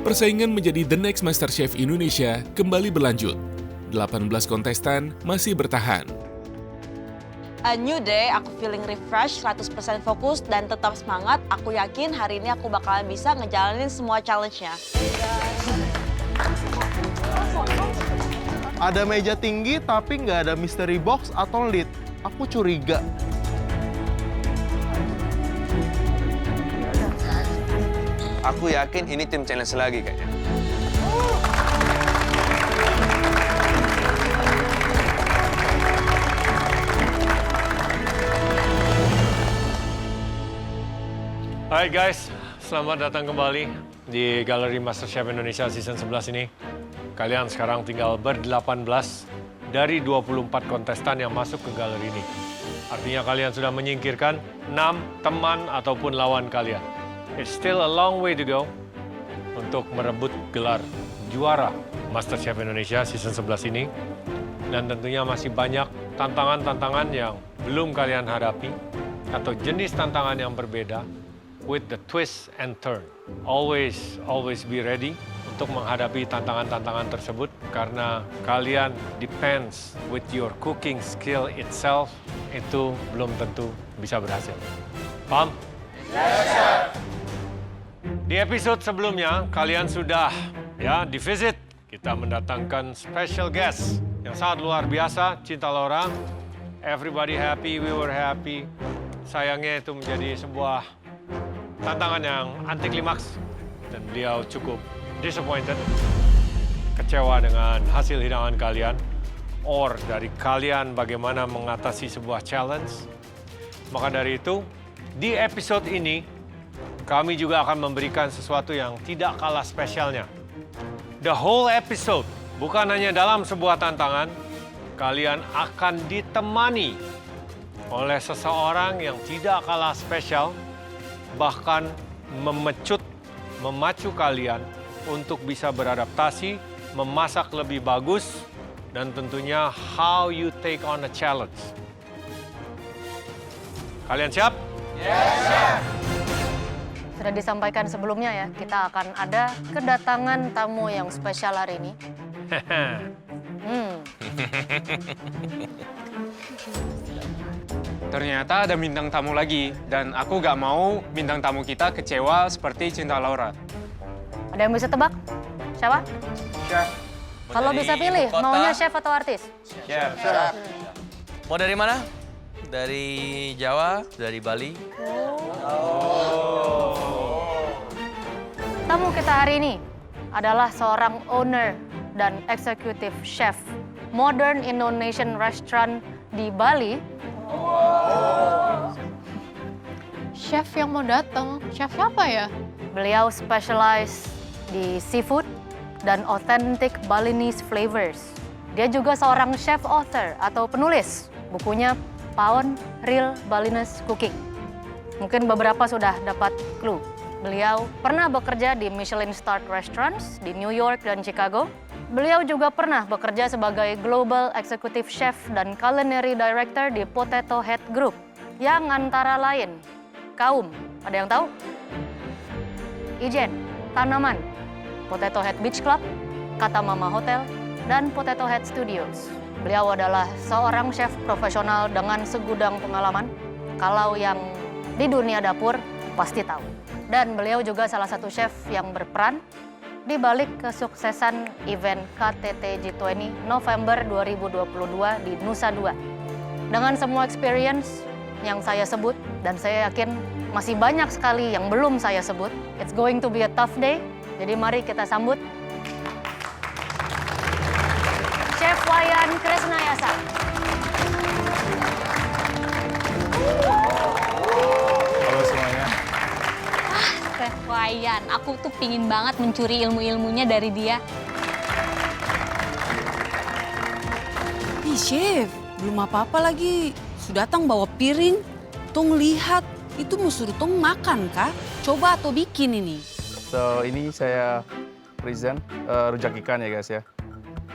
Persaingan menjadi The Next Master Chef Indonesia kembali berlanjut. 18 kontestan masih bertahan. A new day, aku feeling refresh, 100% fokus, dan tetap semangat. Aku yakin hari ini aku bakalan bisa ngejalanin semua challenge-nya. Ada meja tinggi tapi nggak ada mystery box atau lid. Aku curiga. Aku yakin ini tim challenge lagi kayaknya. Hai guys, selamat datang kembali di Galeri MasterChef Indonesia Season 11 ini. Kalian sekarang tinggal ber-18 dari 24 kontestan yang masuk ke galeri ini. Artinya kalian sudah menyingkirkan 6 teman ataupun lawan kalian. It's still a long way to go untuk merebut gelar juara MasterChef Indonesia Season 11 ini. Dan tentunya masih banyak tantangan-tantangan yang belum kalian hadapi atau jenis tantangan yang berbeda with the twist and turn. Always be ready untuk menghadapi tantangan-tantangan tersebut karena kalian depends with your cooking skill itself itu belum tentu bisa berhasil. Paham? Yes, sir. Di episode sebelumnya kalian sudah di visit kita mendatangkan special guest yang sangat luar biasa, Cinta Laura. Everybody happy, we were happy. Sayangnya itu menjadi sebuah tantangan yang anti klimaks dan beliau cukup disappointed, kecewa dengan hasil hidangan kalian, or dari kalian bagaimana mengatasi sebuah challenge. Maka dari itu, di episode ini, kami juga akan memberikan sesuatu yang tidak kalah spesialnya. The whole episode, bukan hanya dalam sebuah tantangan, kalian akan ditemani oleh seseorang yang tidak kalah spesial, bahkan memacu kalian untuk bisa beradaptasi, memasak lebih bagus, dan tentunya how you take on a challenge. Kalian siap? Yes, chef. Sudah disampaikan sebelumnya ya, kita akan ada kedatangan tamu yang spesial hari ini. Ternyata ada bintang tamu lagi, dan aku gak mau bintang tamu kita kecewa seperti Cinta Laura. Ada yang bisa tebak? Siapa? Chef. Kalau bisa pilih, maunya chef atau artis? Chef. Mau dari mana? Dari Jawa, dari Bali. Tamu kita hari ini adalah seorang owner dan executive chef Modern Indonesian Restaurant di Bali. Chef yang mau datang, chef siapa ya? Beliau specialize di seafood dan authentic Balinese flavors. Dia juga seorang chef author atau penulis bukunya Pound Real Balinese Cooking. Mungkin beberapa sudah dapat clue. Beliau pernah bekerja di Michelin-starred restaurants di New York dan Chicago. Beliau juga pernah bekerja sebagai Global Executive Chef dan Culinary Director di Potato Head Group, yang antara lain kaum, ada yang tahu? Ijen, Tanaman, Potato Head Beach Club, Kata Mama Hotel, dan Potato Head Studios. Beliau adalah seorang chef profesional dengan segudang pengalaman. Kalau yang di dunia dapur pasti tahu. Dan beliau juga salah satu chef yang berperan di balik kesuksesan event KTT G20 November 2022 di Nusa Dua. Dengan semua experience yang saya sebut, dan saya yakin masih banyak sekali yang belum saya sebut, it's going to be a tough day. Jadi mari kita sambut Chef Wayan Krisnayasa. Halo semuanya. Chef Wayan, aku tuh pingin banget mencuri ilmu-ilmunya dari dia. Ih, Chef, belum apa-apa lagi. Sudah datang bawa piring. Tong lihat, itu mau suruh Tong makan kah? Coba atau bikin ini. So, ini saya present rujak ikan ya guys ya.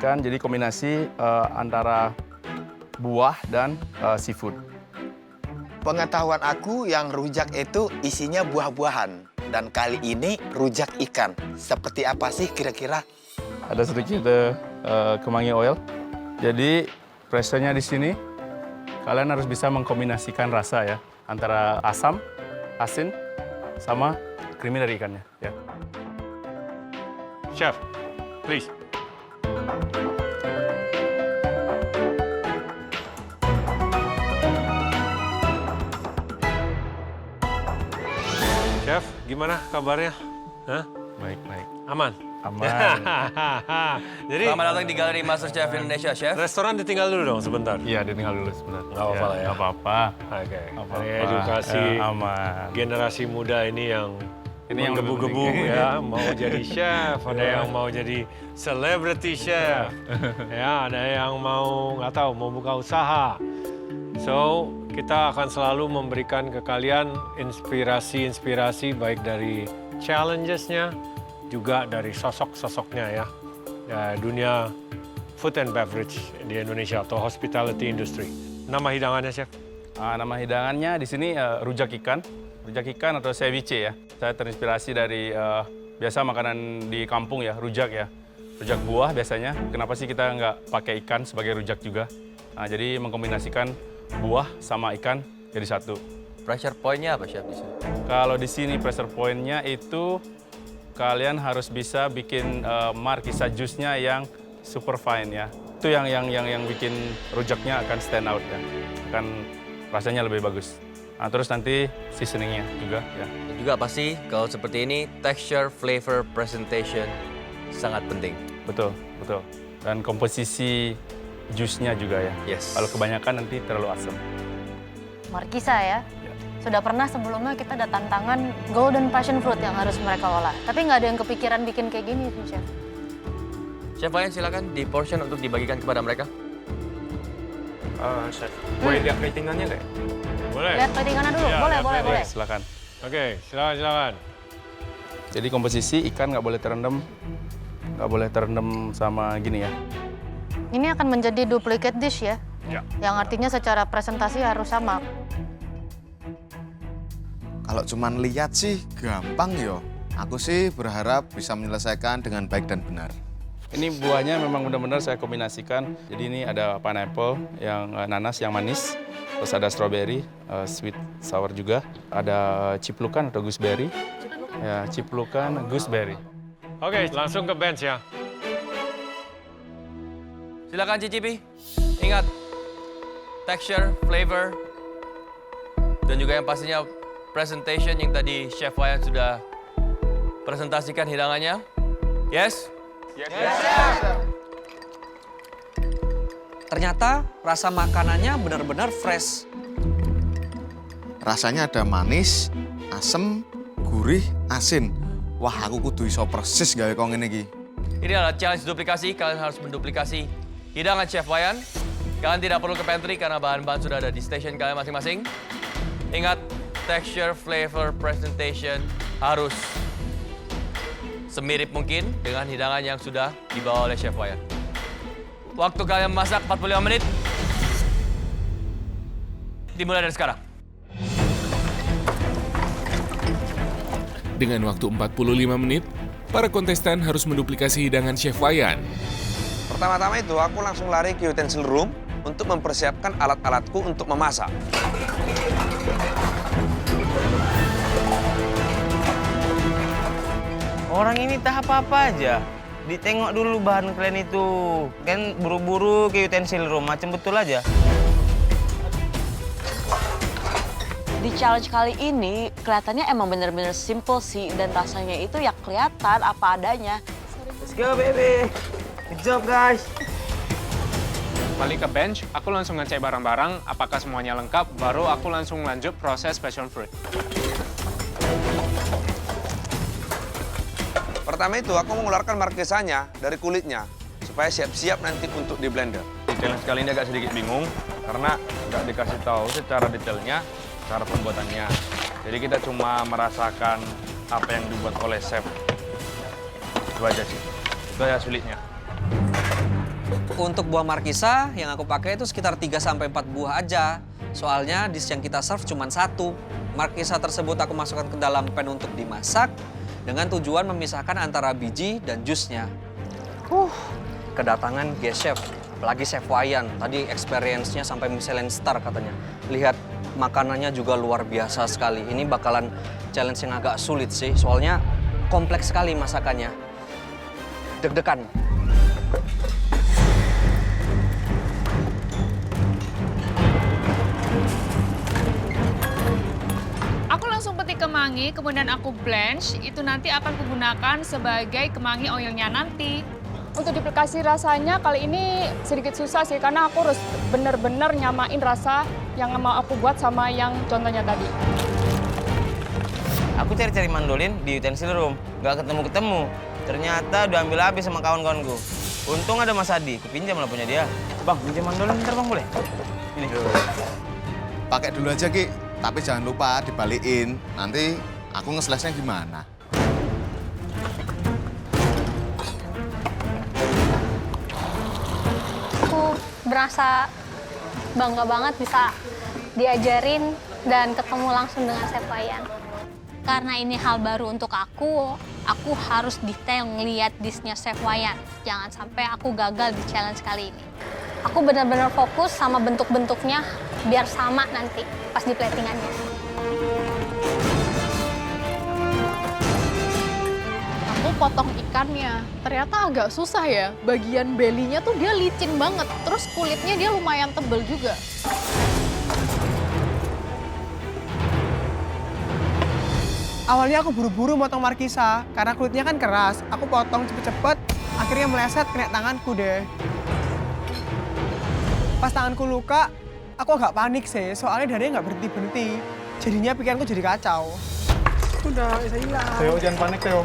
Kan jadi kombinasi antara buah dan seafood. Pengetahuan aku yang rujak itu isinya buah-buahan. Dan kali ini rujak ikan. Seperti apa sih kira-kira? Ada sedikit kemangi oil. Jadi pressure-nya di sini, kalian harus bisa mengkombinasikan rasa ya. Antara asam, asin, sama creamy dari ikannya. Ya. Chef, please. Chef, gimana kabarnya? Hah? Baik, baik. Aman? Aman. Jadi, Selamat datang di Galeri MasterChef Indonesia, Chef. restoran ditinggal dulu dong sebentar. Iya, ditinggal dulu sebentar. Nggak apa-apa lah ya. Nggak apa-apa. Oke. Apa-apa. Edukasi aman. generasi muda ini yang Ini yang menggebu-gebu lebih penting. ya, mau jadi chef, ada yang mau jadi celebrity chef, ya, ada yang mau nggak tahu mau buka usaha. So kita akan selalu memberikan ke kalian inspirasi baik dari challenges-nya, juga dari sosok-sosoknya ya, dunia food and beverage di Indonesia atau hospitality industry. Nama hidangannya, Chef? Nama hidangannya di sini rujak ikan atau ceviche ya. Saya terinspirasi dari biasa makanan di kampung ya, rujak ya. Rujak buah biasanya. Kenapa sih kita nggak pakai ikan sebagai rujak juga? Nah, jadi mengkombinasikan buah sama ikan jadi satu. Pressure point-nya apa, Chef, di sini? Kalau di sini pressure point-nya itu kalian harus bisa bikin markisa jusnya yang super fine ya. Itu yang bikin rujaknya akan stand out ya. Akan rasanya lebih bagus. Nah, terus nanti seasoningnya juga ya. Dan juga pasti kalau seperti ini, texture, flavor, presentation sangat penting. Betul, betul. Dan komposisi jusnya juga ya. Yes. Kalau kebanyakan nanti terlalu asam. Markisa ya. Sudah pernah sebelumnya kita ada tantangan golden passion fruit yang harus mereka olah. Tapi nggak ada yang kepikiran bikin kayak gini tuh, Chef. Chef Wayan, silakan di portion untuk dibagikan kepada mereka. Chef, boleh lihat platingannya nggak? Boleh. Lihat platingannya dulu, Iya, boleh, lihat boleh, plating. boleh. Silakan. Oke, silakan. Jadi komposisi ikan nggak boleh terendam sama gini ya. Ini akan menjadi duplicate dish ya? Ya. Yang artinya secara presentasi harus sama. Kalau cuman lihat sih gampang yo. Aku sih berharap bisa menyelesaikan dengan baik dan benar. Ini buahnya memang benar-benar saya kombinasikan. Jadi ini ada pineapple, yang nanas yang manis, terus ada strawberry, sweet sour juga, ada ciplukan atau gooseberry. Ya, ciplukan gooseberry. Oke, langsung ke bench ya. Silakan cicipi. Ingat, texture, flavor, dan juga yang pastinya presentation yang tadi Chef Wayan sudah presentasikan hidangannya. Yes? Ternyata rasa makanannya benar-benar fresh. Rasanya ada manis, asem, gurih, asin. Wah, aku kudu iso persis gawe kok ngene iki. Ini adalah challenge duplikasi. Kalian harus menduplikasi hidangan Chef Wayan. Kalian tidak perlu ke pantry karena bahan-bahan sudah ada di station kalian masing-masing. Ingat, texture, flavor, presentation harus semirip mungkin dengan hidangan yang sudah dibawa oleh Chef Wayan. Waktu kalian masak 45 menit. Dimulai dari sekarang. Dengan waktu 45 menit, para kontestan harus menduplikasi hidangan Chef Wayan. Pertama-tama itu aku langsung lari ke utensil room untuk mempersiapkan alat-alatku untuk memasak. Orang ini tak apa-apa aja. Ditengok dulu bahan kalian itu. Kan buru-buru ke utensil room, macam betul aja. Di challenge kali ini, kelihatannya emang bener-bener simple sih. Dan rasanya itu ya kelihatan apa adanya. Let's go, baby. Good job, guys. Balik ke bench, aku langsung ngecek barang-barang, apakah semuanya lengkap, baru aku langsung lanjut proses passion fruit. Pertama itu aku mengeluarkan markisanya dari kulitnya supaya siap-siap nanti untuk di blender. Di challenge kali ini agak sedikit bingung karena nggak dikasih tahu secara detailnya cara pembuatannya. Jadi kita cuma merasakan apa yang dibuat oleh chef. Itu aja sih. Itu ya sulitnya. Untuk buah markisa yang aku pakai itu sekitar 3-4 buah aja. Soalnya dish yang kita serve cuma satu. Markisa tersebut aku masukkan ke dalam pan untuk dimasak dengan tujuan memisahkan antara biji dan jusnya. Kedatangan guest chef, apalagi Chef Wayan. Tadi experience-nya sampai Michelin star katanya. Lihat makanannya juga luar biasa sekali. Ini bakalan challenge yang agak sulit sih, soalnya kompleks sekali masakannya. Deg-degan. Aku langsung petik kemangi, kemudian aku blanch. Itu nanti akan kugunakan sebagai kemangi oilnya nanti. Untuk duplikasi rasanya kali ini sedikit susah sih, karena aku harus benar-benar nyamain rasa yang mau aku buat sama yang contohnya tadi. Aku cari-cari mandolin di utensil room, nggak ketemu-ketemu. Ternyata udah ambil habis sama kawan-kawanku. Untung ada Mas Adi, kupinjam lah punya dia. Bang, pinjam mandolin bentar bang, boleh? Ini. Pakai dulu aja, Ki. Tapi jangan lupa dibalikin. Nanti aku nge-slash-nya gimana. Aku berasa bangga banget bisa diajarin dan ketemu langsung dengan Chef Wayan. Karena ini hal baru untuk aku harus detail ngeliat dish-nya Chef Wayan. Jangan sampai aku gagal di challenge kali ini. Aku benar-benar fokus sama bentuk-bentuknya biar sama nanti pas di platingannya. Aku potong ikannya, ternyata agak susah ya. Bagian belly-nya tuh dia licin banget, terus kulitnya dia lumayan tebel juga. Awalnya aku buru-buru motong markisa, karena kulitnya kan keras. Aku potong cepet-cepet, akhirnya meleset kena tanganku deh. Pas tanganku luka, aku agak panik sih, soalnya darahnya nggak berhenti-berhenti. Jadinya pikiranku jadi kacau. Udah, bisa hilang. Theo, jangan panik, Theo.